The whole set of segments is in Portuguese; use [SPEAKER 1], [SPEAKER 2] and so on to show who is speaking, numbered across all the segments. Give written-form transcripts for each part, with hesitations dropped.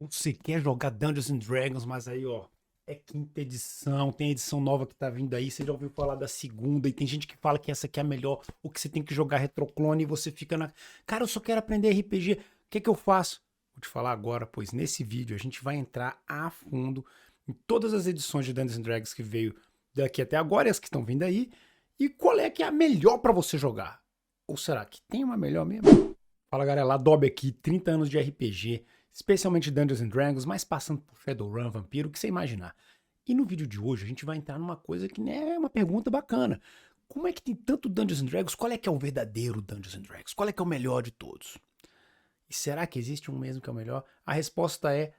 [SPEAKER 1] Você quer jogar Dungeons and Dragons, mas aí, ó, é quinta edição, tem edição nova que tá vindo aí, você já ouviu falar da segunda, e tem gente que fala que essa aqui é a melhor, ou que você tem que jogar retroclone e você fica na... Cara, eu só quero aprender RPG, o que que eu faço? Vou te falar agora, pois nesse vídeo a gente vai entrar a fundo em todas as edições de Dungeons and Dragons que veio daqui até agora e as que estão vindo aí, e qual é que é a melhor pra você jogar? Ou será que tem uma melhor mesmo? Fala galera, Adobe aqui, 30 anos de RPG, especialmente Dungeons and Dragons, mas passando por Shadowrun, Vampiro, o que você imaginar. E no vídeo de hoje a gente vai entrar numa coisa que né, é uma pergunta bacana. Como é que tem tanto Dungeons and Dragons? Qual é que é o verdadeiro Dungeons and Dragons? Qual é que é o melhor de todos? E será que existe um mesmo que é o melhor? A resposta é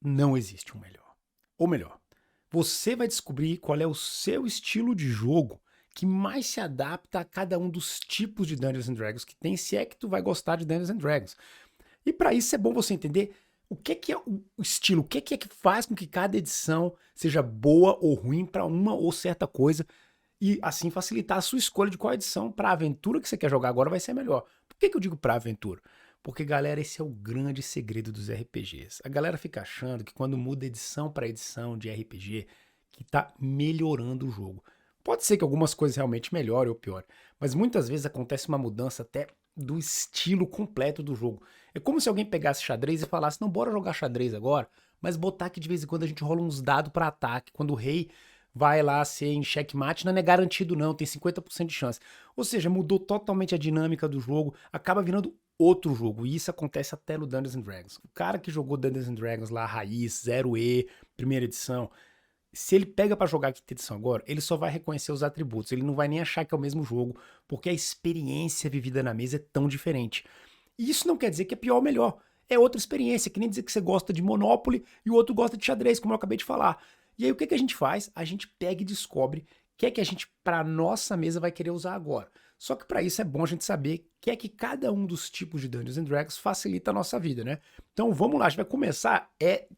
[SPEAKER 1] não existe um melhor. Ou melhor, você vai descobrir qual é o seu estilo de jogo que mais se adapta a cada um dos tipos de Dungeons and Dragons que tem, se é que tu vai gostar de Dungeons and Dragons. E para isso é bom você entender o que é o estilo, o que é que faz com que cada edição seja boa ou ruim para uma ou certa coisa e assim facilitar a sua escolha de qual edição para a aventura que você quer jogar agora vai ser melhor. Por que eu digo para aventura? Porque, galera, esse é o grande segredo dos RPGs. A galera fica achando que quando muda edição para edição de RPG, que tá melhorando o jogo. Pode ser que algumas coisas realmente melhorem ou piorem, mas muitas vezes acontece uma mudança até do estilo completo do jogo. É como se alguém pegasse xadrez e falasse: não, bora jogar xadrez agora, mas botar que de vez em quando a gente rola uns dados para ataque. Quando o rei vai lá ser em checkmate, não é garantido não, tem 50% de chance. Ou seja, mudou totalmente a dinâmica do jogo, acaba virando outro jogo. E isso acontece até no Dungeons and Dragons. O cara que jogou Dungeons and Dragons lá, raiz, 0E, primeira edição, se ele pega para jogar a quinta edição agora, ele só vai reconhecer os atributos, ele não vai nem achar que é o mesmo jogo, porque a experiência vivida na mesa é tão diferente. E isso não quer dizer que é pior ou melhor. É outra experiência, que nem dizer que você gosta de Monopoly e o outro gosta de xadrez, como eu acabei de falar. E aí o que, que a gente faz? A gente pega e descobre o que é que a gente, para nossa mesa, vai querer usar agora. Só que para isso é bom a gente saber o que é que cada um dos tipos de Dungeons and Dragons facilita a nossa vida, né? Então vamos lá, a gente vai começar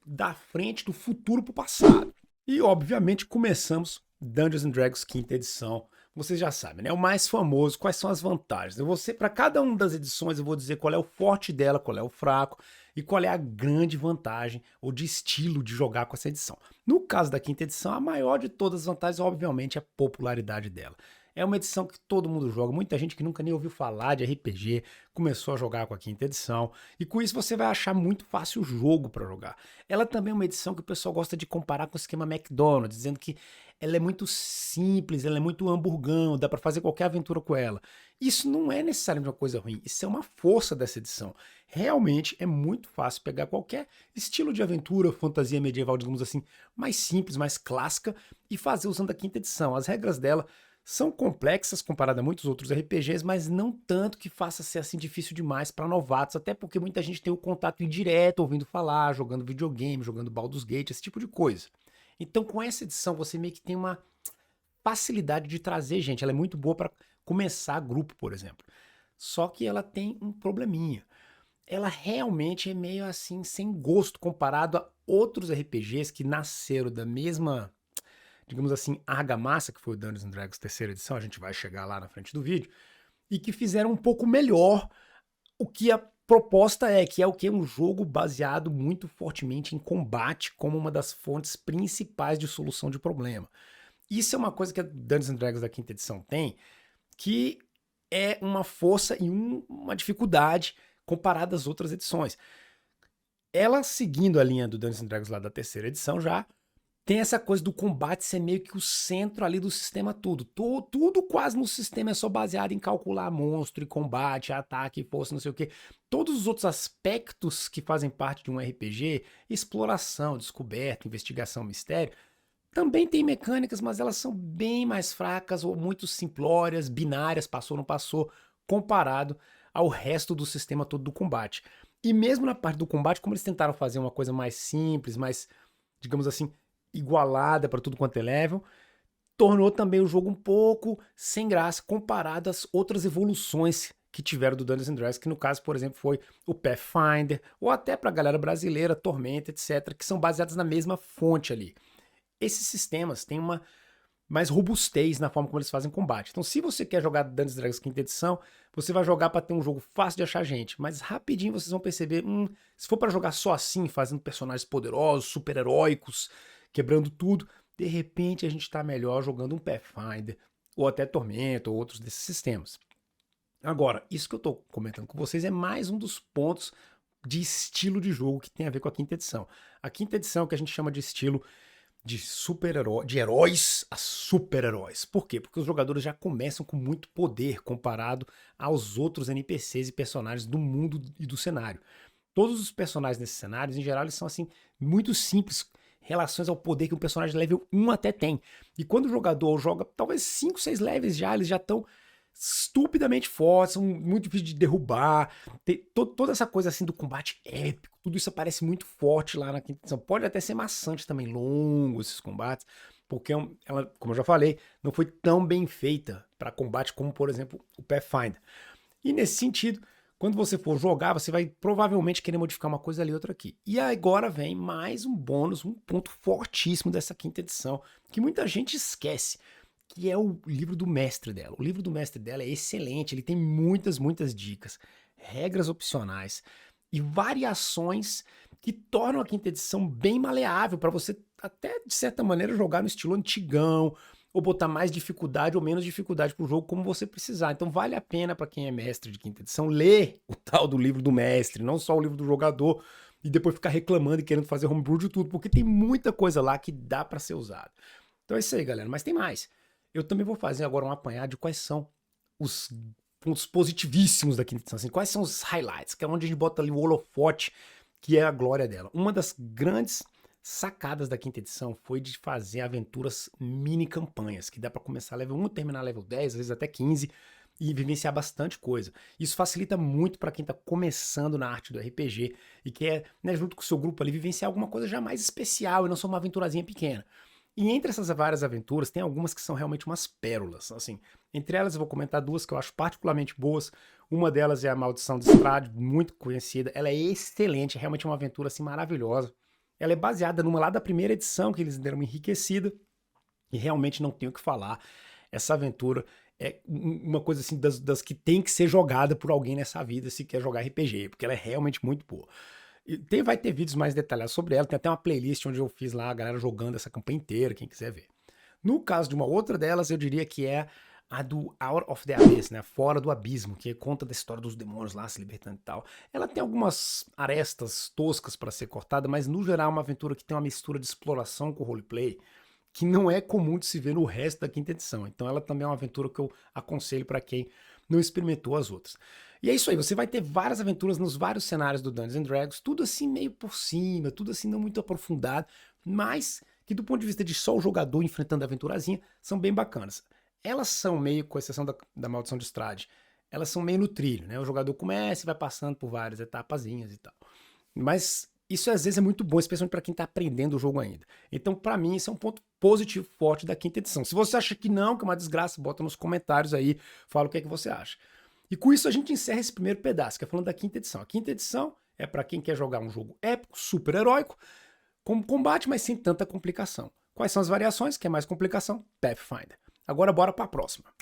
[SPEAKER 1] da frente, do futuro pro passado. E obviamente começamos Dungeons and Dragons quinta edição. Vocês já sabem, né? O mais famoso, quais são as vantagens. Eu vou ser para cada uma das edições, eu vou dizer qual é o forte dela, qual é o fraco e qual é a grande vantagem ou de estilo de jogar com essa edição. No caso da quinta edição, a maior de todas as vantagens, obviamente, é a popularidade dela. É uma edição que todo mundo joga, muita gente que nunca nem ouviu falar de RPG começou a jogar com a quinta edição, e com isso você vai achar muito fácil o jogo para jogar. Ela também é uma edição que o pessoal gosta de comparar com o esquema McDonald's, dizendo que ela é muito simples, ela é muito hamburgão, dá para fazer qualquer aventura com ela. Isso não é necessariamente uma coisa ruim, isso é uma força dessa edição. Realmente é muito fácil pegar qualquer estilo de aventura, fantasia medieval, digamos assim, mais simples, mais clássica, e fazer usando a quinta edição. As regras dela são complexas comparado a muitos outros RPGs, mas não tanto que faça ser assim difícil demais para novatos, até porque muita gente tem o contato indireto, ouvindo falar, jogando videogame, jogando Baldur's Gate, esse tipo de coisa. Então, com essa edição, você meio que tem uma facilidade de trazer gente. Ela é muito boa para começar grupo, por exemplo. Só que ela tem um probleminha. Ela realmente é meio assim, sem gosto, comparado a outros RPGs que nasceram da mesma, digamos assim, argamassa, que foi o Dungeons and Dragons terceira edição, a gente vai chegar lá na frente do vídeo, e que fizeram um pouco melhor o que a proposta é, que é o que? Um jogo baseado muito fortemente em combate como uma das fontes principais de solução de problema. Isso é uma coisa que a Dungeons and Dragons da quinta edição tem, que é uma força e uma dificuldade comparada às outras edições. Ela, seguindo a linha do Dungeons and Dragons lá da terceira edição já, tem essa coisa do combate ser meio que o centro ali do sistema tudo. Tudo quase no sistema é só baseado em calcular monstro e combate, ataque, força, não sei o quê. Todos os outros aspectos que fazem parte de um RPG, exploração, descoberta, investigação, mistério, também tem mecânicas, mas elas são bem mais fracas ou muito simplórias, binárias, passou, não passou, comparado ao resto do sistema todo do combate. E mesmo na parte do combate, como eles tentaram fazer uma coisa mais simples, mais, digamos assim, igualada para tudo quanto é level, tornou também o jogo um pouco sem graça comparado às outras evoluções que tiveram do Dungeons and Dragons, que no caso, por exemplo, foi o Pathfinder, ou até para a galera brasileira, Tormenta, etc., que são baseadas na mesma fonte ali. Esses sistemas têm uma mais robustez na forma como eles fazem combate. Então, se você quer jogar Dungeons Dragons quinta edição, você vai jogar para ter um jogo fácil de achar gente, mas rapidinho vocês vão perceber, se for para jogar só assim, fazendo personagens poderosos, super-heróicos, quebrando tudo, de repente a gente tá melhor jogando um Pathfinder, ou até Tormenta, ou outros desses sistemas. Agora, isso que eu tô comentando com vocês é mais um dos pontos de estilo de jogo que tem a ver com a quinta edição. A quinta edição é o que a gente chama de estilo de super-herói, de heróis a super-heróis. Por quê? Porque os jogadores já começam com muito poder comparado aos outros NPCs e personagens do mundo e do cenário. Todos os personagens nesses cenários, em geral, eles são assim muito simples, relações ao poder que um personagem level 1 até tem. E quando o jogador joga talvez 5, 6 levels já, eles já estão estupidamente fortes, são muito difíceis de derrubar. Tem toda essa coisa assim do combate épico, tudo isso aparece muito forte lá na quinta edição. Pode até ser maçante também, longo esses combates, porque ela, como eu já falei, não foi tão bem feita para combate como, por exemplo, o Pathfinder. E nesse sentido, quando você for jogar, você vai provavelmente querer modificar uma coisa ali, outra aqui. E agora vem mais um bônus, um ponto fortíssimo dessa quinta edição, que muita gente esquece, que é o livro do mestre dela. O livro do mestre dela é excelente, ele tem muitas, muitas dicas, regras opcionais e variações que tornam a quinta edição bem maleável para você até, de certa maneira, jogar no estilo antigão, ou botar mais dificuldade ou menos dificuldade pro jogo, como você precisar. Então vale a pena para quem é mestre de quinta edição ler o tal do livro do mestre, não só o livro do jogador, e depois ficar reclamando e querendo fazer homebrew de tudo, porque tem muita coisa lá que dá para ser usado. Então é isso aí, galera, mas tem mais. Eu também vou fazer agora um apanhado de quais são os pontos positivíssimos da quinta edição, assim, quais são os highlights, que é onde a gente bota ali o holofote, que é a glória dela. Uma das grandes sacadas da quinta edição foi de fazer aventuras mini campanhas, que dá para começar level 1 e terminar level 10, às vezes até 15, e vivenciar bastante coisa. Isso facilita muito para quem tá começando na arte do RPG e quer, né, junto com o seu grupo ali, vivenciar alguma coisa já mais especial e não só uma aventurazinha pequena. E entre essas várias aventuras, tem algumas que são realmente umas pérolas, assim. Entre elas eu vou comentar duas que eu acho particularmente boas. Uma delas é a Maldição de Strahd, muito conhecida. Ela é excelente, é realmente uma aventura assim maravilhosa. Ela é baseada numa lá da primeira edição, que eles deram uma enriquecida. E realmente não tenho o que falar. Essa aventura é uma coisa assim das que tem que ser jogada por alguém nessa vida se quer jogar RPG, porque ela é realmente muito boa. Vai ter vídeos mais detalhados sobre ela, tem até uma playlist onde eu fiz lá a galera jogando essa campanha inteira, quem quiser ver. No caso de uma outra delas, eu diria que é a do Out of the Abyss, né? Fora do Abismo, que conta da história dos demônios lá se libertando e tal. Ela tem algumas arestas toscas para ser cortada, mas no geral é uma aventura que tem uma mistura de exploração com roleplay que não é comum de se ver no resto da quinta edição. Então ela também é uma aventura que eu aconselho para quem não experimentou as outras. E é isso aí, você vai ter várias aventuras nos vários cenários do Dungeons and Dragons, tudo assim meio por cima, tudo assim não muito aprofundado, mas que do ponto de vista de só o jogador enfrentando a aventurazinha, são bem bacanas. Elas são meio, com exceção da Maldição de Strahd, elas são meio no trilho, né? O jogador começa e vai passando por várias etapazinhas e tal. Mas isso às vezes é muito bom, especialmente para quem está aprendendo o jogo ainda. Então, para mim, isso é um ponto positivo forte da quinta edição. Se você acha que não, que é uma desgraça, bota nos comentários aí, fala o que é que você acha. E com isso a gente encerra esse primeiro pedaço, que é falando da quinta edição. A quinta edição é para quem quer jogar um jogo épico, super heróico, com combate, mas sem tanta complicação. Quais são as variações? Quer mais complicação? Pathfinder. Agora bora para a próxima.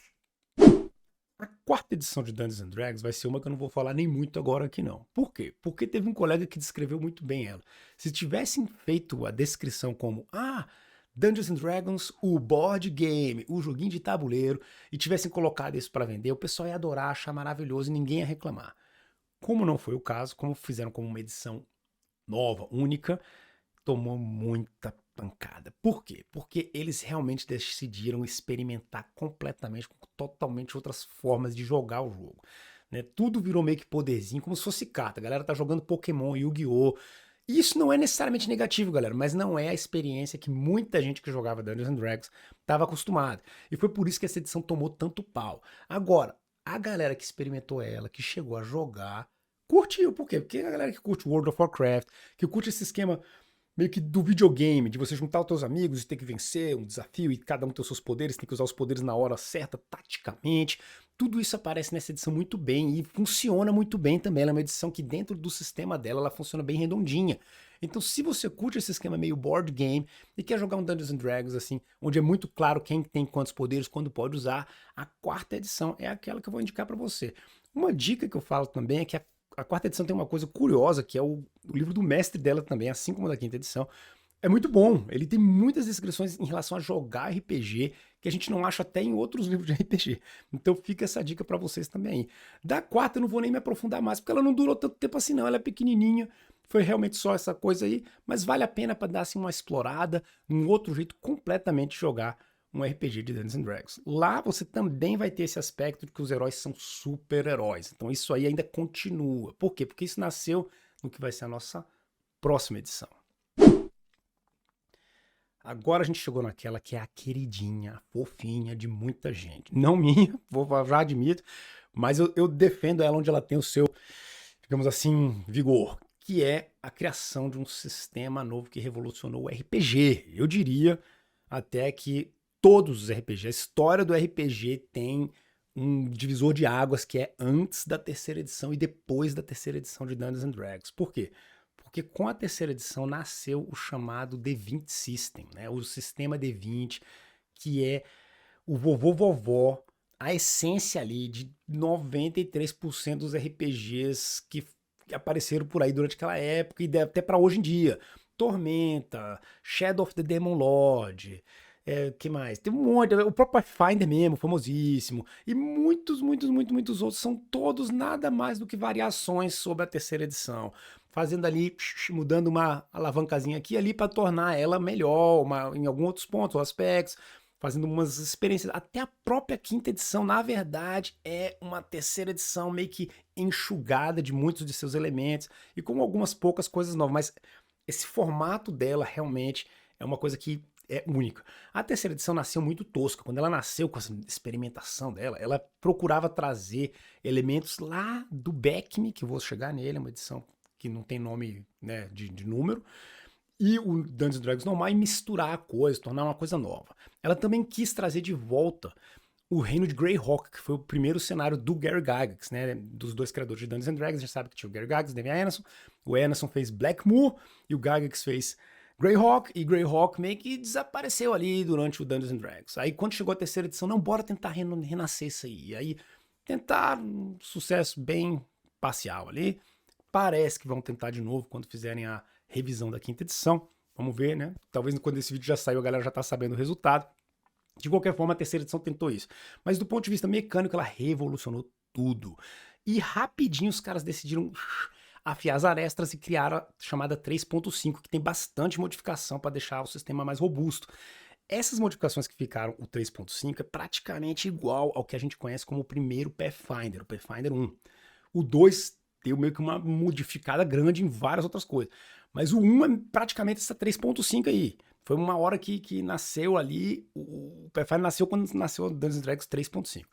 [SPEAKER 1] A quarta edição de Dungeons and Dragons vai ser uma que eu não vou falar nem muito agora aqui não. Por quê? Porque teve um colega que descreveu muito bem ela. Se tivessem feito a descrição como Dungeons and Dragons, o board game, o joguinho de tabuleiro, e tivessem colocado isso para vender, o pessoal ia adorar, achar maravilhoso e ninguém ia reclamar. Como não foi o caso, como fizeram como uma edição nova, única, tomou muita pancada. Por quê? Porque eles realmente decidiram experimentar completamente, com totalmente outras formas de jogar o jogo. Né? Tudo virou meio que poderzinho, como se fosse carta. A galera tá jogando Pokémon, Yu-Gi-Oh! Isso não é necessariamente negativo, galera, mas não é a experiência que muita gente que jogava Dungeons and Dragons estava acostumada. E foi por isso que essa edição tomou tanto pau. Agora, a galera que experimentou ela, que chegou a jogar, curtiu. Por quê? Porque a galera que curte World of Warcraft, que curte esse esquema meio que do videogame, de você juntar os teus amigos e ter que vencer um desafio e cada um tem os seus poderes, tem que usar os poderes na hora certa, taticamente. Tudo isso aparece nessa edição muito bem e funciona muito bem também. Ela é uma edição que dentro do sistema dela, ela funciona bem redondinha. Então, se você curte esse esquema meio board game e quer jogar um Dungeons and Dragons, assim, onde é muito claro quem tem quantos poderes, quando pode usar, a quarta edição é aquela que eu vou indicar para você. Uma dica que eu falo também é que a quarta edição tem uma coisa curiosa, que é o livro do mestre dela também, assim como a da quinta edição. É muito bom, ele tem muitas descrições em relação a jogar RPG que a gente não acha até em outros livros de RPG. Então fica essa dica pra vocês também aí. Da quarta eu não vou nem me aprofundar mais, porque ela não durou tanto tempo assim não, ela é pequenininha, foi realmente só essa coisa aí, mas vale a pena pra dar assim uma explorada, um outro jeito completamente de jogar um RPG de Dungeons and Dragons. Lá você também vai ter esse aspecto de que os heróis são super-heróis. Então isso aí ainda continua. Por quê? Porque isso nasceu no que vai ser a nossa próxima edição. Agora a gente chegou naquela que é a queridinha, a fofinha de muita gente. Não minha, já admito, mas eu defendo ela onde ela tem o seu, digamos assim, vigor, que é a criação de um sistema novo que revolucionou o RPG. Eu diria até que todos os RPGs, a história do RPG tem um divisor de águas que é antes da terceira edição e depois da terceira edição de Dungeons and Dragons. Por quê? Porque com a terceira edição nasceu o chamado D20 System, né? O sistema D20, que é o vovô-vovó, a essência ali de 93% dos RPGs que apareceram por aí durante aquela época e até para hoje em dia. Tormenta, Shadow of the Demon Lord, que mais? Tem um monte, o próprio Pathfinder mesmo, famosíssimo, e muitos outros, são todos nada mais do que variações sobre a terceira edição, fazendo ali, mudando uma alavancazinha aqui e ali para tornar ela melhor, em alguns outros pontos ou aspectos, fazendo umas experiências. Até a própria quinta edição, na verdade, é uma terceira edição meio que enxugada de muitos de seus elementos e com algumas poucas coisas novas, mas esse formato dela realmente é uma coisa que é única. A terceira edição nasceu muito tosca. Quando ela nasceu com essa experimentação dela, ela procurava trazer elementos lá do Beckme, que eu vou chegar nele, é uma edição que não tem nome, né, de número, e o Dungeons Dragons normal, e misturar a coisa, tornar uma coisa nova. Ela também quis trazer de volta o reino de Greyhawk, que foi o primeiro cenário do Gary Gygax, né, dos dois criadores de Dungeons Dragons. A gente sabe que tinha o Gary Gygax, o David Emerson. O Emerson fez Blackmoor e o Gygax fez Greyhawk, e Greyhawk meio que desapareceu ali durante o Dungeons Dragons. Aí quando chegou a terceira edição, não, bora tentar renascer isso aí. E aí tentar um sucesso bem parcial ali. Parece que vão tentar de novo quando fizerem a revisão da quinta edição. Vamos ver, né? Talvez quando esse vídeo já saiu, a galera já tá sabendo o resultado. De qualquer forma, a terceira edição tentou isso. Mas do ponto de vista mecânico, ela revolucionou tudo. E rapidinho os caras decidiram afiar as arestas e criaram a chamada 3.5, que tem bastante modificação para deixar o sistema mais robusto. Essas modificações que ficaram o 3.5 é praticamente igual ao que a gente conhece como o primeiro Pathfinder, o Pathfinder 1. O 2 deu meio que uma modificada grande em várias outras coisas. Mas o 1 é praticamente essa 3.5 aí. Foi uma hora que nasceu ali, o Pathfinder nasceu quando nasceu o Dungeons Dragons 3.5.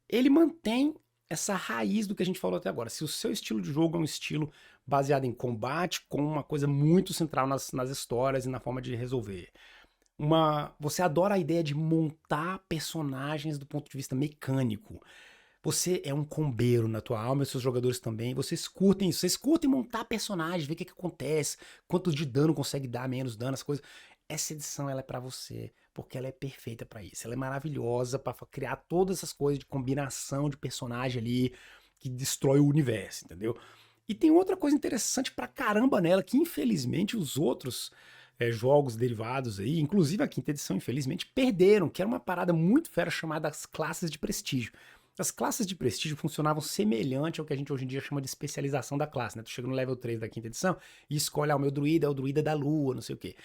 [SPEAKER 1] Ele mantém essa raiz do que a gente falou até agora. Se o seu estilo de jogo é um estilo baseado em combate, com uma coisa muito central nas histórias e na forma de resolver. Você adora a ideia de montar personagens do ponto de vista mecânico. Você é um combeiro na tua alma e os seus jogadores também. Vocês curtem isso. Vocês curtem montar personagens, ver o que acontece, quanto de dano consegue dar, menos dano, as coisas. Essa edição ela é para você, porque ela é perfeita para isso. Ela é maravilhosa para criar todas essas coisas de combinação de personagem ali que destrói o universo, entendeu? E tem outra coisa interessante pra caramba nela, que infelizmente os outros jogos derivados aí, inclusive a quinta edição, infelizmente, perderam, que era uma parada muito fera chamada as classes de prestígio. As classes de prestígio funcionavam semelhante ao que a gente hoje em dia chama de especialização da classe, né? Tu chega no level 3 da quinta edição e escolhe, o meu druida é o druida da lua, não sei o quê.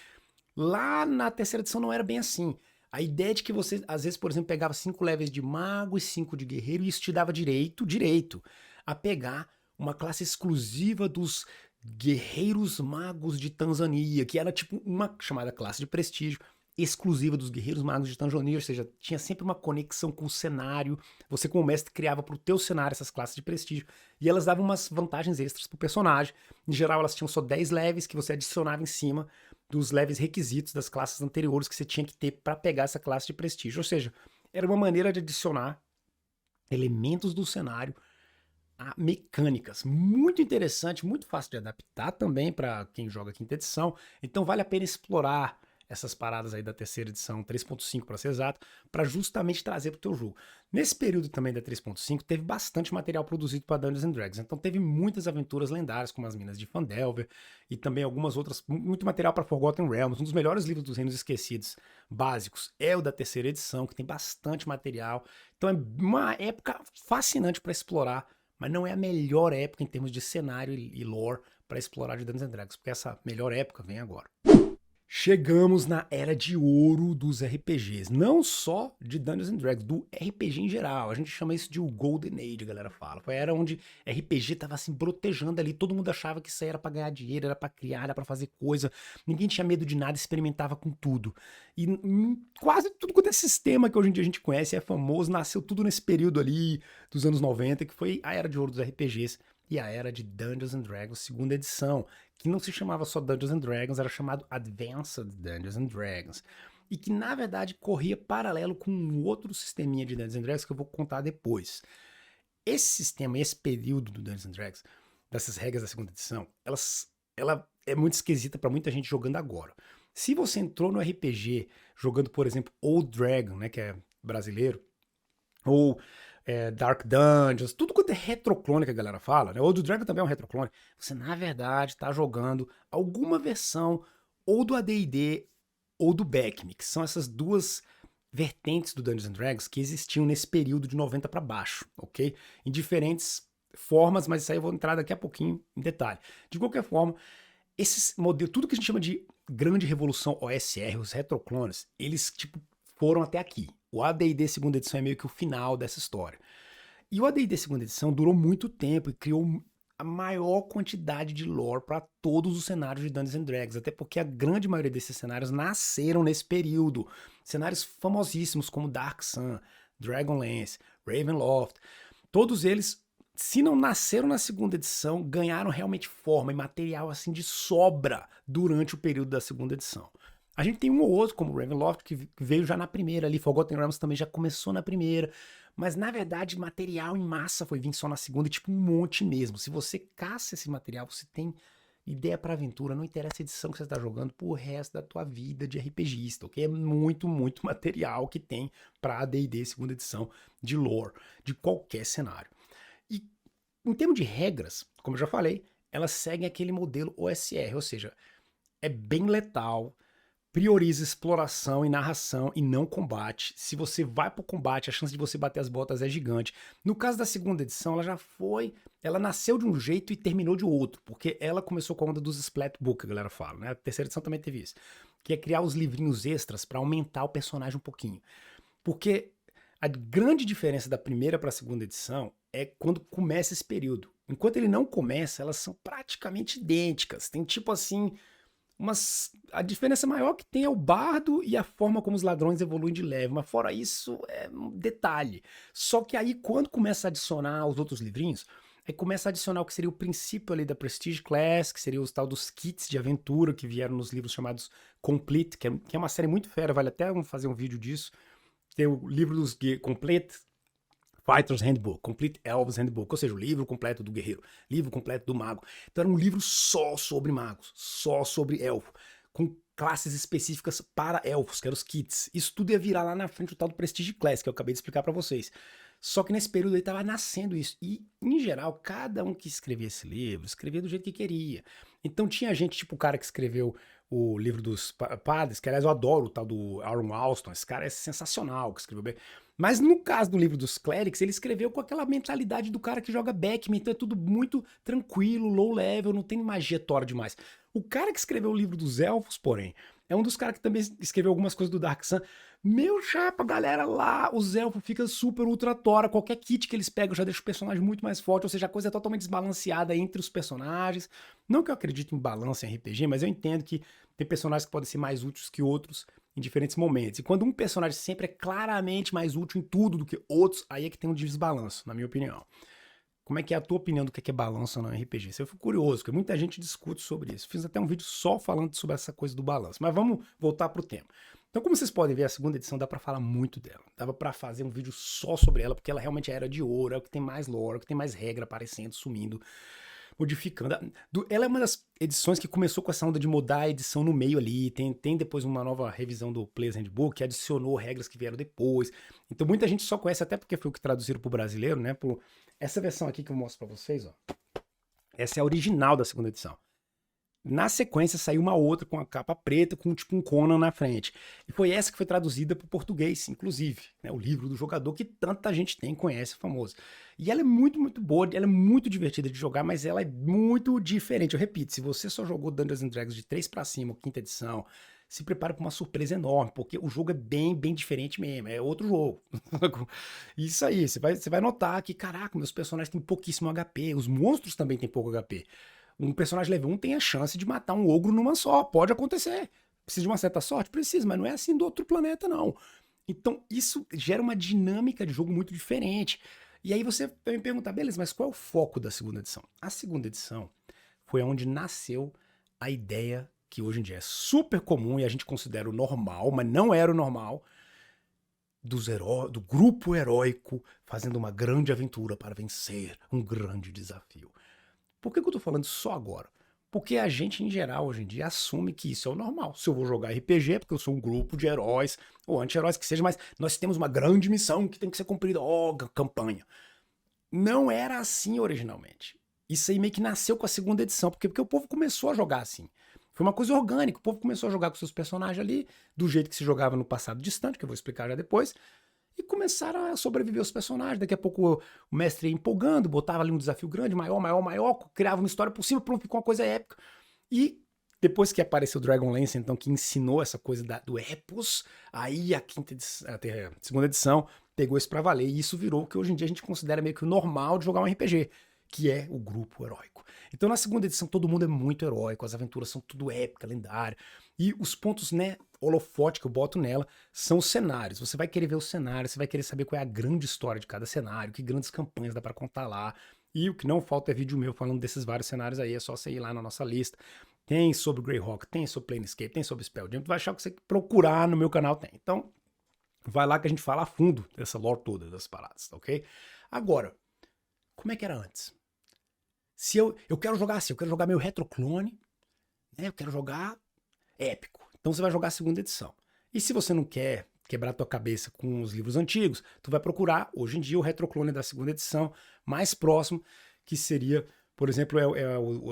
[SPEAKER 1] Lá na terceira edição não era bem assim. A ideia é de que você, às vezes, por exemplo, pegava 5 levels de mago e 5 de guerreiro, e isso te dava direito a pegar uma classe exclusiva dos guerreiros magos de Tanzânia, que era tipo uma chamada classe de prestígio, exclusiva dos guerreiros magos de Tanzânia, ou seja, tinha sempre uma conexão com o cenário. Você, como mestre, criava pro teu cenário essas classes de prestígio, e elas davam umas vantagens extras pro personagem. Em geral, elas tinham só 10 levels que você adicionava em cima dos levels requisitos das classes anteriores que você tinha que ter para pegar essa classe de prestígio. Ou seja, era uma maneira de adicionar elementos do cenário a mecânicas. Muito interessante, muito fácil de adaptar também para quem joga quinta edição. Então vale a pena explorar essas paradas aí da terceira edição, 3.5 para ser exato, para justamente trazer para o teu jogo. Nesse período também da 3.5 teve bastante material produzido para Dungeons and Dragons, então teve muitas aventuras lendárias como as Minas de Phandelver e também algumas outras, muito material para Forgotten Realms. Um dos melhores livros dos Reinos Esquecidos básicos é o da terceira edição, que tem bastante material. Então é uma época fascinante para explorar, mas não é a melhor época em termos de cenário e lore para explorar de Dungeons and Dragons, porque essa melhor época vem agora. Chegamos na era de ouro dos RPGs, não só de Dungeons and Dragons, do RPG em geral. A gente chama isso de o Golden Age, a galera fala. Foi a era onde RPG tava assim brotejando ali, todo mundo achava que isso aí era pra ganhar dinheiro, era pra criar, era pra fazer coisa. Ninguém tinha medo de nada, experimentava com tudo. E quase tudo quanto é sistema que hoje em dia a gente conhece, é famoso, nasceu tudo nesse período ali dos anos 90, que foi a era de ouro dos RPGs e a era de Dungeons and Dragons, segunda edição, que não se chamava só Dungeons and Dragons, era chamado Advanced Dungeons and Dragons, e que na verdade corria paralelo com um outro sisteminha de Dungeons and Dragons que eu vou contar depois. Esse sistema, esse período do Dungeons and Dragons, dessas regras da segunda edição, ela é muito esquisita para muita gente jogando agora. Se você entrou no RPG jogando, por exemplo, Old Dragon, né, que é brasileiro, ou Dark Dungeons, tudo quanto é retroclone que a galera fala, né? O do Dragon também é um retroclone. Você, na verdade, tá jogando alguma versão ou do AD&D ou do BECM, que são essas duas vertentes do Dungeons and Dragons que existiam nesse período de 90 para baixo, ok? Em diferentes formas, mas isso aí eu vou entrar daqui a pouquinho em detalhe. De qualquer forma, esses modelos, tudo que a gente chama de grande revolução OSR, os retroclones, eles tipo foram até aqui. O AD&D segunda edição é meio que o final dessa história. E o AD&D segunda edição durou muito tempo e criou a maior quantidade de lore para todos os cenários de Dungeons and Dragons, até porque a grande maioria desses cenários nasceram nesse período. Cenários famosíssimos como Dark Sun, Dragonlance, Ravenloft, todos eles, se não nasceram na segunda edição, ganharam realmente forma e material assim de sobra durante o período da segunda edição. A gente tem um ou outro, como Ravenloft, que veio já na primeira ali, Forgotten Realms também já começou na primeira, mas na verdade material em massa foi vir só na segunda, e tipo um monte mesmo. Se você caça esse material, você tem ideia para aventura, não interessa a edição que você está jogando pro resto da tua vida de RPGista, ok? É muito, muito material que tem para AD&D segunda edição de lore, de qualquer cenário. E em termos de regras, como eu já falei, elas seguem aquele modelo OSR, ou seja, é bem letal, prioriza exploração e narração e não combate. Se você vai pro combate, a chance de você bater as botas é gigante. No caso da segunda edição, ela nasceu de um jeito e terminou de outro, porque ela começou com a onda dos Splat Book, a galera fala, né? A terceira edição também teve isso, que é criar os livrinhos extras para aumentar o personagem um pouquinho. Porque a grande diferença da primeira para a segunda edição é quando começa esse período. Enquanto ele não começa, elas são praticamente idênticas. Tem tipo assim, a diferença maior que tem é o bardo e a forma como os ladrões evoluem de level, mas fora isso é um detalhe. Só que aí quando começa a adicionar os outros livrinhos, aí começa a adicionar o que seria o princípio ali da Prestige Class, que seria os tal dos kits de aventura que vieram nos livros chamados Complete, que é uma série muito fera, vale até fazer um vídeo disso. Tem o livro dos Complete Fighter's Handbook, Complete Elves Handbook, ou seja, o livro completo do guerreiro, livro completo do mago. Então era um livro só sobre magos, só sobre elfo, com classes específicas para elfos, que eram os kits. Isso tudo ia virar lá na frente o tal do Prestige Class, que eu acabei de explicar para vocês. Só que nesse período aí estava nascendo isso. E, em geral, cada um que escrevia esse livro, escrevia do jeito que queria. Então tinha gente, tipo o cara que escreveu o livro dos padres, que aliás eu adoro o tal do Aaron Alston, esse cara é sensacional, que escreveu bem. Mas no caso do livro dos Clerics, ele escreveu com aquela mentalidade do cara que joga Backman, então é tudo muito tranquilo, low level, não tem magia tora demais. O cara que escreveu o livro dos Elfos, porém, é um dos caras que também escreveu algumas coisas do Dark Sun. Meu chapa, galera, lá os elfos ficam super ultra tora, qualquer kit que eles pegam já deixa o personagem muito mais forte, ou seja, a coisa é totalmente desbalanceada entre os personagens. Não que eu acredite em balanço em RPG, mas eu entendo que tem personagens que podem ser mais úteis que outros em diferentes momentos. E quando um personagem sempre é claramente mais útil em tudo do que outros, aí é que tem um desbalanço, na minha opinião. Como é que é a tua opinião do que é balanço no RPG? Eu fico curioso, porque muita gente discute sobre isso. Fiz até um vídeo só falando sobre essa coisa do balanço. Mas vamos voltar pro tema. Então, como vocês podem ver, a segunda edição dá pra falar muito dela. Dava pra fazer um vídeo só sobre ela, porque ela realmente era de ouro, é o que tem mais lore, é o que tem mais regra aparecendo, sumindo, modificando. Ela é uma das edições que começou com essa onda de mudar a edição no meio ali. Tem depois uma nova revisão do Player's Handbook que adicionou regras que vieram depois. Então muita gente só conhece, até porque foi o que traduziram pro brasileiro, né? Essa versão aqui que eu mostro pra vocês, ó. Essa é a original da segunda edição. Na sequência saiu uma outra com a capa preta, com tipo um Conan na frente. E foi essa que foi traduzida para o português, inclusive, né? O livro do jogador que tanta gente tem, conhece, famoso. E ela é muito, muito boa, ela é muito divertida de jogar, mas ela é muito diferente. Eu repito, se você só jogou Dungeons and Dragons de 3 para cima, quinta edição, se prepare para uma surpresa enorme, porque o jogo é bem, bem diferente mesmo, é outro jogo. Isso aí, você vai notar que, caraca, meus personagens têm pouquíssimo HP, os monstros também têm pouco HP. Um personagem level 1 tem a chance de matar um ogro numa só. Pode acontecer. Precisa de uma certa sorte? Precisa, mas não é assim do outro planeta, não. Então, isso gera uma dinâmica de jogo muito diferente. E aí você vai me perguntar, beleza, mas qual é o foco da segunda edição? A segunda edição foi onde nasceu a ideia que hoje em dia é super comum e a gente considera o normal, mas não era o normal, do grupo heróico fazendo uma grande aventura para vencer um grande desafio. Por que eu tô falando só agora? Porque a gente, em geral, hoje em dia, assume que isso é o normal. Se eu vou jogar RPG, é porque eu sou um grupo de heróis, ou anti-heróis que seja, mas nós temos uma grande missão que tem que ser cumprida. Ó, campanha. Não era assim originalmente. Isso aí meio que nasceu com a segunda edição, porque o povo começou a jogar assim. Foi uma coisa orgânica, o povo começou a jogar com seus personagens ali, do jeito que se jogava no passado distante, que eu vou explicar já depois, e começaram a sobreviver os personagens. Daqui a pouco o mestre ia empolgando, botava ali um desafio grande, maior, criava uma história por cima, pronto, ficou uma coisa épica. E depois que apareceu o Dragonlance, então, que ensinou essa coisa do epos, aí a segunda edição pegou isso pra valer, e isso virou o que hoje em dia a gente considera meio que o normal de jogar um RPG, que é o grupo heróico. Então na segunda edição todo mundo é muito heróico, as aventuras são tudo épica, lendária, e os pontos, né, holofote que eu boto nela são os cenários. Você vai querer ver os cenários, você vai querer saber qual é a grande história de cada cenário, que grandes campanhas dá pra contar lá. E o que não falta é vídeo meu falando desses vários cenários aí, é só você ir lá na nossa lista. Tem sobre Greyhawk, tem sobre Planescape, tem sobre Spelljam, tu vai achar o que você procurar no meu canal tem. Então, vai lá que a gente fala a fundo dessa lore toda, das paradas, tá ok? Agora, como é que era antes? Se eu quero jogar assim, eu quero jogar meu retroclone, né? Eu quero jogar épico. Então você vai jogar a segunda edição. E se você não quer quebrar tua cabeça com os livros antigos, tu vai procurar, hoje em dia, o retroclone da segunda edição, mais próximo, que seria, por exemplo,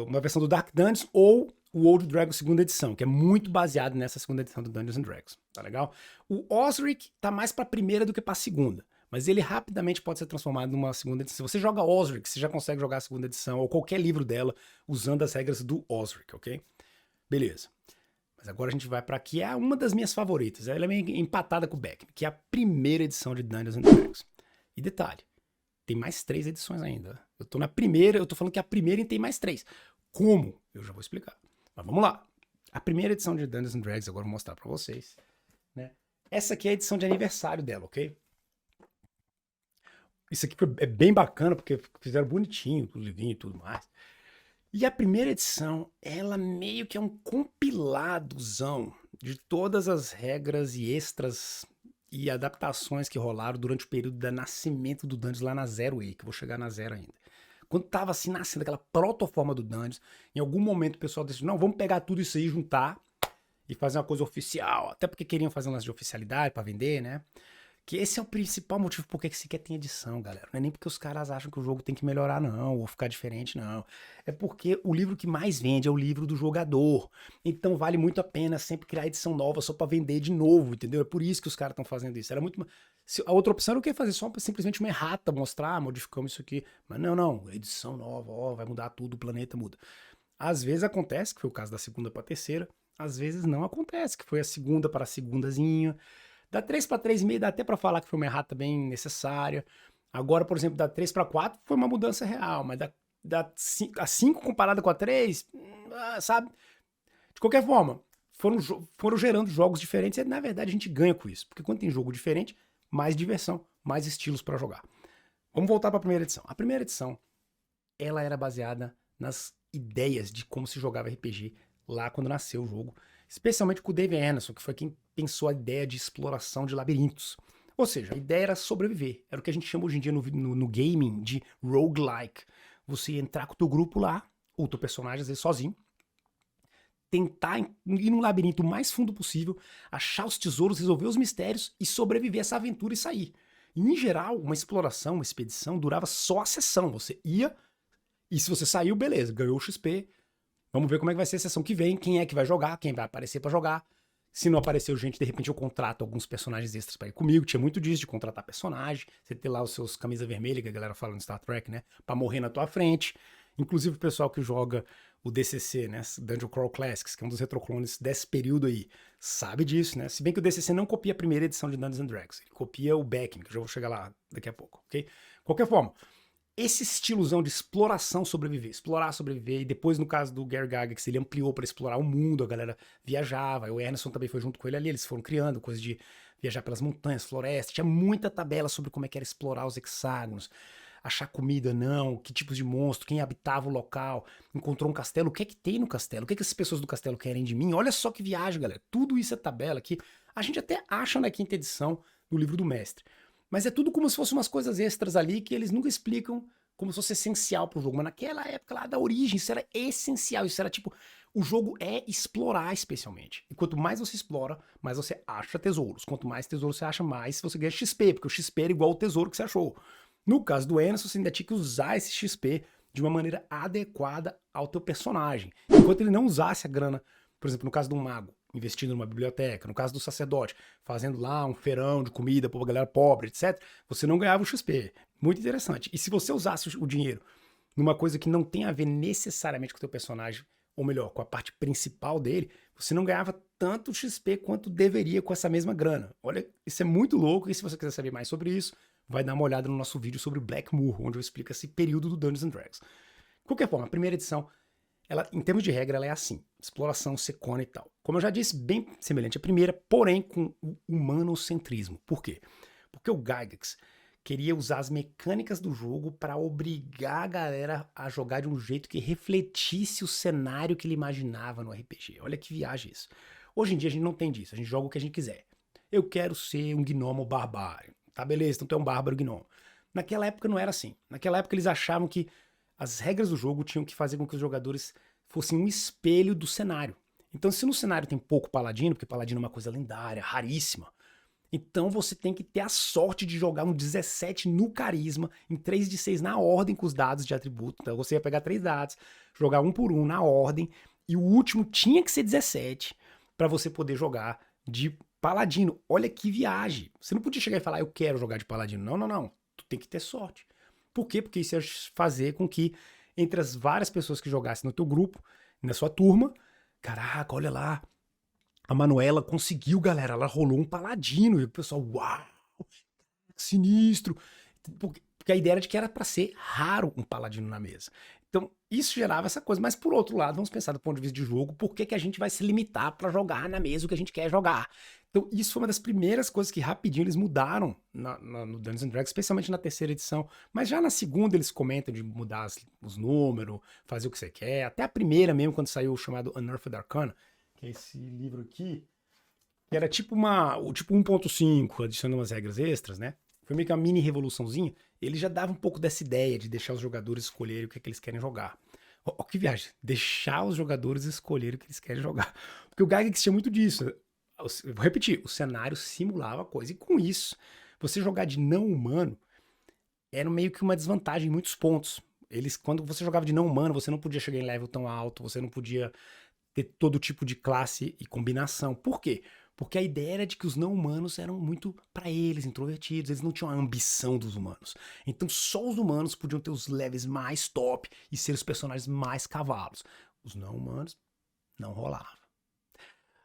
[SPEAKER 1] uma versão do Dark Dungeons ou o Old Dragon segunda edição, que é muito baseado nessa segunda edição do Dungeons and Dragons, tá legal? O Osric tá mais pra primeira do que pra segunda, mas ele rapidamente pode ser transformado numa segunda edição. Se você joga Osric, você já consegue jogar a segunda edição, ou qualquer livro dela, usando as regras do Osric, ok? Beleza. Mas agora a gente vai pra que é uma das minhas favoritas. Ela é meio empatada com o Beck, que é a primeira edição de Dungeons and Dragons. E detalhe, tem mais 3 edições ainda. Eu tô na primeira, eu tô falando que a primeira e tem mais 3. Como? Eu já vou explicar. Mas vamos lá. A primeira edição de Dungeons and Dragons, agora eu vou mostrar pra vocês, né? Essa aqui é a edição de aniversário dela, ok? Isso aqui é bem bacana, porque fizeram bonitinho, com o livrinho e tudo mais. E a primeira edição, ela meio que é um compiladozão de todas as regras e extras e adaptações que rolaram durante o período do nascimento do Dungeons lá na Zero Way, que eu vou chegar na Zero ainda. Quando tava assim nascendo aquela protoforma do Dungeons, em algum momento o pessoal decidiu, não, vamos pegar tudo isso aí, juntar e fazer uma coisa oficial, até porque queriam fazer um lance de oficialidade pra vender, né? Que esse é o principal motivo por que sequer tem edição, galera. Não é nem porque os caras acham que o jogo tem que melhorar, não, ou ficar diferente, não. É porque o livro que mais vende é o livro do jogador. Então vale muito a pena sempre criar edição nova só pra vender de novo, entendeu? É por isso que os caras estão fazendo isso. Era muito. A outra opção era o que fazer só simplesmente uma errata, mostrar, modificamos isso aqui. Mas não, edição nova, ó, vai mudar tudo, o planeta muda. Às vezes acontece, que foi o caso da segunda pra terceira, às vezes não acontece, que foi a segunda para a segundazinha. Da 3 para 3,5 dá até para falar que foi uma errata bem necessária. Agora, por exemplo, da 3 para 4 foi uma mudança real, mas a 5 comparada com a 3, sabe? De qualquer forma, foram gerando jogos diferentes e na verdade a gente ganha com isso, porque quando tem jogo diferente, mais diversão, mais estilos para jogar. Vamos voltar para a primeira edição. A primeira edição, ela era baseada nas ideias de como se jogava RPG lá quando nasceu o jogo, especialmente com o Dave Anderson, que foi quem pensou a ideia de exploração de labirintos. Ou seja, a ideia era sobreviver. Era o que a gente chama hoje em dia no gaming de roguelike. Você entrar com o teu grupo lá, ou teu personagem, às vezes sozinho, tentar ir no labirinto o mais fundo possível, achar os tesouros, resolver os mistérios e sobreviver essa aventura e sair. E, em geral, uma exploração, uma expedição, durava só a sessão. Você ia, e se você saiu, beleza, ganhou o XP. Vamos ver como é que vai ser a sessão que vem, quem é que vai jogar, quem vai aparecer pra jogar. Se não apareceu gente, de repente eu contrato alguns personagens extras pra ir comigo. Tinha muito disso, de contratar personagem. Você ter lá os seus camisa vermelha, que a galera fala no Star Trek, né? Pra morrer na tua frente. Inclusive o pessoal que joga o DCC, né? Dungeon Crawl Classics, que é um dos retroclones desse período aí, sabe disso, né? Se bem que o DCC não copia a primeira edição de Dungeons and Dragons. Ele copia o backing, que eu já vou chegar lá daqui a pouco, ok? Qualquer forma, esse estilozão de exploração, sobreviver, e depois no caso do Gary Gygax, ele ampliou para explorar o mundo, a galera viajava, o Emerson também foi junto com ele ali, eles foram criando coisas de viajar pelas montanhas, florestas, tinha muita tabela sobre como é que era explorar os hexágonos, achar comida não, que tipos de monstro, quem habitava o local, encontrou um castelo, o que é que tem no castelo, o que é que as pessoas do castelo querem de mim, olha só que viagem, galera, tudo isso é tabela que a gente até acha na quinta edição do livro do mestre. Mas é tudo como se fossem umas coisas extras ali que eles nunca explicam como se fosse essencial pro jogo. Mas naquela época lá da origem, isso era essencial. Isso era tipo, o jogo é explorar especialmente. E quanto mais você explora, mais você acha tesouros. Quanto mais tesouros você acha, mais você ganha XP, porque o XP era igual ao tesouro que você achou. No caso do Emerson, você ainda tinha que usar esse XP de uma maneira adequada ao teu personagem. Enquanto ele não usasse a grana, por exemplo, no caso do mago, investindo numa biblioteca, no caso do sacerdote, fazendo lá um feirão de comida para a galera pobre, etc., você não ganhava o XP. Muito interessante. E se você usasse o dinheiro numa coisa que não tem a ver necessariamente com o teu personagem, ou melhor, com a parte principal dele, você não ganhava tanto XP quanto deveria com essa mesma grana. Olha, isso é muito louco, e se você quiser saber mais sobre isso, vai dar uma olhada no nosso vídeo sobre Blackmoor, onde eu explico esse período do Dungeons and Dragons. De qualquer forma, a primeira edição, ela, em termos de regra, ela é assim, exploração, secona e tal. Como eu já disse, bem semelhante à primeira, porém com o humanocentrismo. Por quê? Porque o Gygax queria usar as mecânicas do jogo para obrigar a galera a jogar de um jeito que refletisse o cenário que ele imaginava no RPG. Olha que viagem isso. Hoje em dia a gente não tem disso, a gente joga o que a gente quiser. Eu quero ser um gnomo barbário. Tá, beleza, então tu é um bárbaro gnomo. Naquela época não era assim. Naquela época eles achavam que as regras do jogo tinham que fazer com que os jogadores fossem um espelho do cenário. Então, se no cenário tem pouco paladino, porque paladino é uma coisa lendária, raríssima, então você tem que ter a sorte de jogar um 17 no carisma, em 3 de 6 na ordem com os dados de atributo. Então você ia pegar 3 dados, jogar um por um na ordem, e o último tinha que ser 17 para você poder jogar de paladino. Olha que viagem. Você não podia chegar e falar, eu quero jogar de paladino. Não, não, não. Tu tem que ter sorte. Por quê? Porque isso ia fazer com que, entre as várias pessoas que jogassem no teu grupo, na sua turma, caraca, olha lá, a Manuela conseguiu, galera, ela rolou um paladino, e o pessoal, uau, sinistro, porque a ideia era de que era para ser raro um paladino na mesa. Então, isso gerava essa coisa, mas por outro lado, vamos pensar do ponto de vista de jogo, por que a gente vai se limitar para jogar na mesa o que a gente quer jogar? Então, isso foi uma das primeiras coisas que rapidinho eles mudaram no Dungeons and Dragons, especialmente na terceira edição. Mas já na segunda eles comentam de mudar os números, fazer o que você quer. Até a primeira mesmo, quando saiu o chamado Unearthed Arcana, que é esse livro aqui, que era tipo tipo 1.5, adicionando umas regras extras, né? Foi meio que uma mini revoluçãozinha. Ele já dava um pouco dessa ideia de deixar os jogadores escolherem o que é que eles querem jogar. Ó, que viagem. Deixar os jogadores escolherem o que eles querem jogar. Porque o Gygax tinha muito disso. Vou repetir, o cenário simulava a coisa. E com isso, você jogar de não humano era meio que uma desvantagem em muitos pontos. Quando você jogava de não humano, você não podia chegar em level tão alto, você não podia ter todo tipo de classe e combinação. Por quê? Porque a ideia era de que os não humanos eram muito, para eles, introvertidos, eles não tinham a ambição dos humanos. Então só os humanos podiam ter os levels mais top e ser os personagens mais cavalos. Os não humanos não rolava.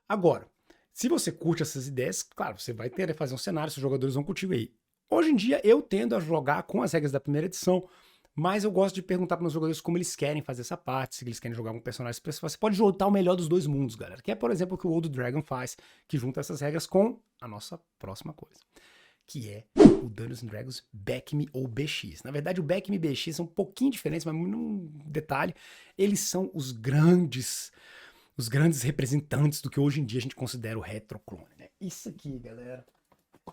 [SPEAKER 1] Agora, se você curte essas ideias, claro, você vai ter que fazer um cenário, seus jogadores vão contigo aí. Hoje em dia eu tendo a jogar com as regras da primeira edição, mas eu gosto de perguntar para meus jogadores como eles querem fazer essa parte, se eles querem jogar um personagem especial. Você pode juntar o melhor dos dois mundos, galera. Que é, por exemplo, o que o Old Dragon faz, que junta essas regras com a nossa próxima coisa, que é o Dungeons and Dragons Back Me ou BX. Na verdade, o Back Me e BX são um pouquinho diferentes, mas num detalhe, eles são os grandes os grandes representantes do que hoje em dia a gente considera o retroclone, né? Isso aqui, galera,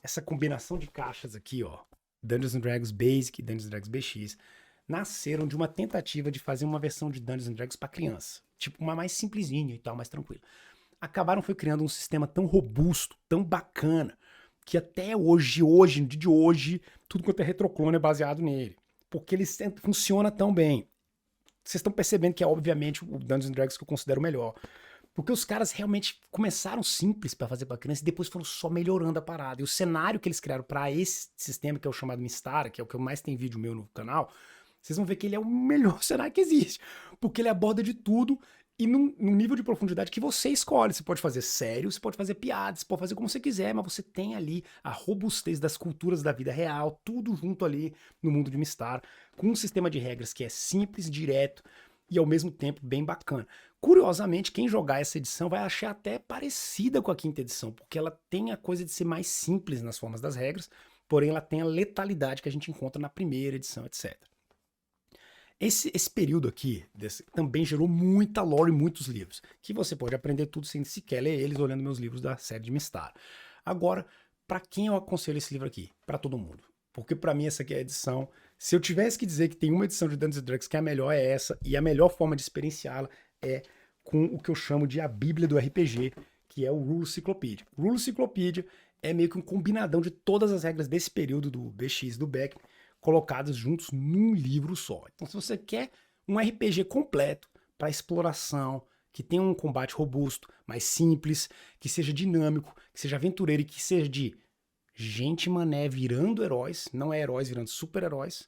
[SPEAKER 1] essa combinação de caixas aqui, ó, Dungeons and Dragons Basic e Dungeons and Dragons BX, nasceram de uma tentativa de fazer uma versão de Dungeons and Dragons para criança, tipo uma mais simplesinha e tal, mais tranquila. Acabaram foi criando um sistema tão robusto, tão bacana, que até hoje, no dia de hoje, tudo quanto é retroclone é baseado nele, porque ele funciona tão bem. Vocês estão percebendo que é obviamente o Dungeons and Dragons que eu considero o melhor. Porque os caras realmente começaram simples para fazer para criança e depois foram só melhorando a parada. E o cenário que eles criaram para esse sistema, que é o chamado Mistara, que é o que eu mais tenho vídeo meu no canal, vocês vão ver que ele é o melhor cenário que existe. Porque ele aborda de tudo e num nível de profundidade que você escolhe. Você pode fazer sério, você pode fazer piadas, você pode fazer como você quiser, mas você tem ali a robustez das culturas da vida real, tudo junto ali no mundo de Mistara, com um sistema de regras que é simples, direto e ao mesmo tempo bem bacana. Curiosamente, quem jogar essa edição vai achar até parecida com a quinta edição, porque ela tem a coisa de ser mais simples nas formas das regras, porém ela tem a letalidade que a gente encontra na primeira edição, etc. Esse período aqui também gerou muita lore e muitos livros, que você pode aprender tudo sem sequer ler eles, olhando meus livros da série de Mistara. Agora, para quem eu aconselho esse livro aqui? Para todo mundo. Porque para mim essa aqui é a edição. Se eu tivesse que dizer que tem uma edição de Dungeons and Dragons que é a melhor, é essa, e a melhor forma de experienciá-la é com o que eu chamo de a Bíblia do RPG, que é o Rule Cyclopedia. O Rule Cyclopedia é meio que um combinadão de todas as regras desse período do BX, do Beck, colocadas juntos num livro só. Então, se você quer um RPG completo para exploração, que tenha um combate robusto, mais simples, que seja dinâmico, que seja aventureiro e que seja de gente mané virando heróis, não é heróis virando super-heróis,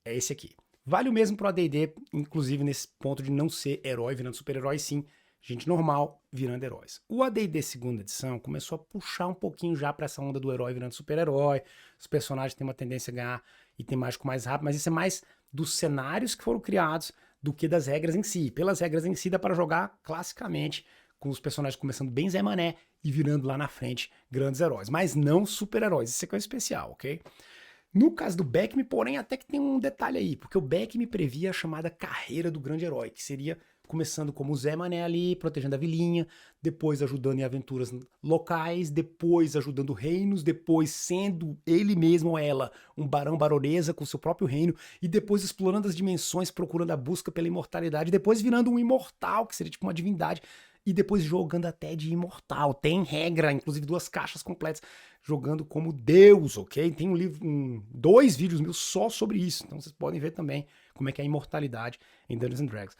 [SPEAKER 1] é esse aqui. Vale o mesmo pro AD&D, inclusive nesse ponto de não ser herói virando super-herói, sim, gente normal virando heróis. O AD&D segunda edição começou a puxar um pouquinho já para essa onda do herói virando super-herói, os personagens têm uma tendência a ganhar item mágico mais rápido, mas isso é mais dos cenários que foram criados do que das regras em si. Pelas regras em si dá para jogar classicamente, com os personagens começando bem Zé Mané e virando lá na frente grandes heróis, mas não super-heróis, isso aqui é especial, ok? No caso do Beckme, porém, até que tem um detalhe aí, porque o Beckme previa a chamada carreira do grande herói, que seria começando como Zé Mané ali, protegendo a vilinha, depois ajudando em aventuras locais, depois ajudando reinos, depois sendo ele mesmo ou ela um barão baronesa com seu próprio reino, e depois explorando as dimensões, procurando a busca pela imortalidade, depois virando um imortal, que seria tipo uma divindade, e depois jogando até de imortal. Tem regra, inclusive 2 caixas completas, jogando como Deus, ok? Tem um livro, 2 vídeos meus só sobre isso, então vocês podem ver também como é que é a imortalidade em Dungeons and Dragons.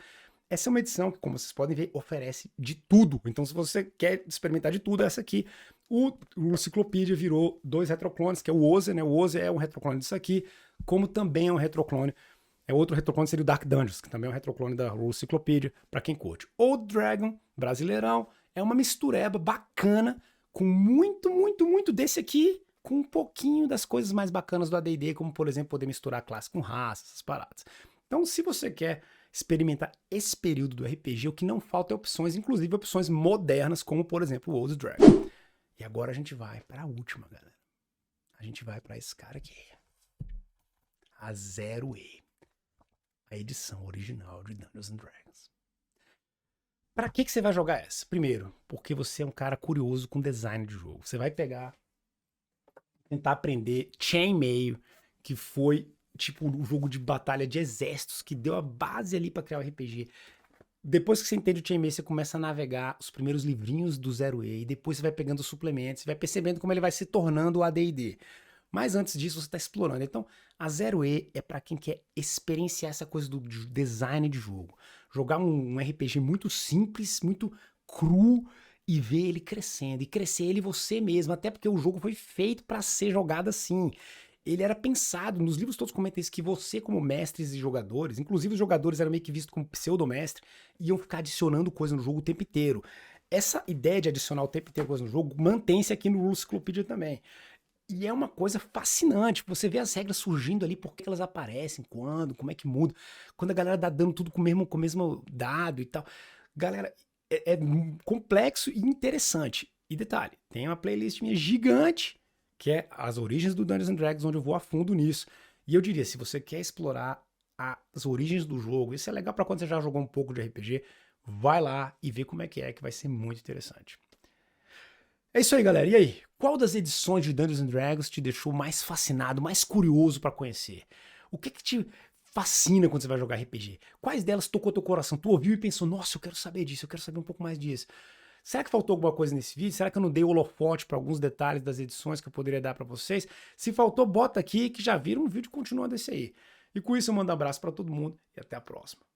[SPEAKER 1] Essa é uma edição que, como vocês podem ver, oferece de tudo. Então, se você quer experimentar de tudo, essa aqui. O Cyclopedia virou 2 retroclones, que é o Oze, né? O Oze é um retroclone disso aqui, como também é um retroclone. Outro retroclone seria o Dark Dungeons, que também é um retroclone da Rule Cyclopedia, para quem curte. O Dragon, brasileirão, é uma mistureba bacana, com muito desse aqui, com um pouquinho das coisas mais bacanas do AD&D, como, por exemplo, poder misturar classe com raça, essas paradas. Então, se você quer experimentar esse período do RPG, o que não falta é opções, inclusive opções modernas, como, por exemplo, o Old Dragon. E agora a gente vai para a última, galera. A gente vai para esse cara aqui. A 0E. A edição original de Dungeons and Dragons. Para que você vai jogar essa? Primeiro, porque você é um cara curioso com design de jogo. Você vai tentar aprender Chainmail, que foi tipo um jogo de batalha de exércitos, que deu a base ali para criar o RPG. Depois que você entende o Chainmail, você começa a navegar os primeiros livrinhos do 0E, e depois você vai pegando os suplementos, você vai percebendo como ele vai se tornando o AD&D. Mas antes disso, você está explorando. Então, a 0E é para quem quer experienciar essa coisa do design de jogo. Jogar um RPG muito simples, muito cru, e ver ele crescendo. E crescer ele você mesmo, até porque o jogo foi feito para ser jogado assim. Ele era pensado, nos livros todos comentam isso, que você como mestres e jogadores, inclusive os jogadores eram meio que vistos como pseudomestre, iam ficar adicionando coisa no jogo o tempo inteiro. Essa ideia de adicionar o tempo inteiro coisa no jogo mantém-se aqui no Rule Cyclopedia também. E é uma coisa fascinante, você vê as regras surgindo ali, por que elas aparecem, quando, como é que muda, quando a galera dá dano tudo com o mesmo dado e tal. Galera, é complexo e interessante. E detalhe, tem uma playlist minha gigante, que é as origens do Dungeons and Dragons, onde eu vou a fundo nisso. E eu diria, se você quer explorar as origens do jogo, isso é legal para quando você já jogou um pouco de RPG, vai lá e vê como é, que vai ser muito interessante. É isso aí, galera. E aí? Qual das edições de Dungeons and Dragons te deixou mais fascinado, mais curioso pra conhecer? O que te fascina quando você vai jogar RPG? Quais delas tocou teu coração? Tu ouviu e pensou, nossa, eu quero saber disso, eu quero saber um pouco mais disso. Será que faltou alguma coisa nesse vídeo? Será que eu não dei holofote para alguns detalhes das edições que eu poderia dar para vocês? Se faltou, bota aqui que já viram um vídeo continuando esse aí. E com isso eu mando um abraço para todo mundo e até a próxima.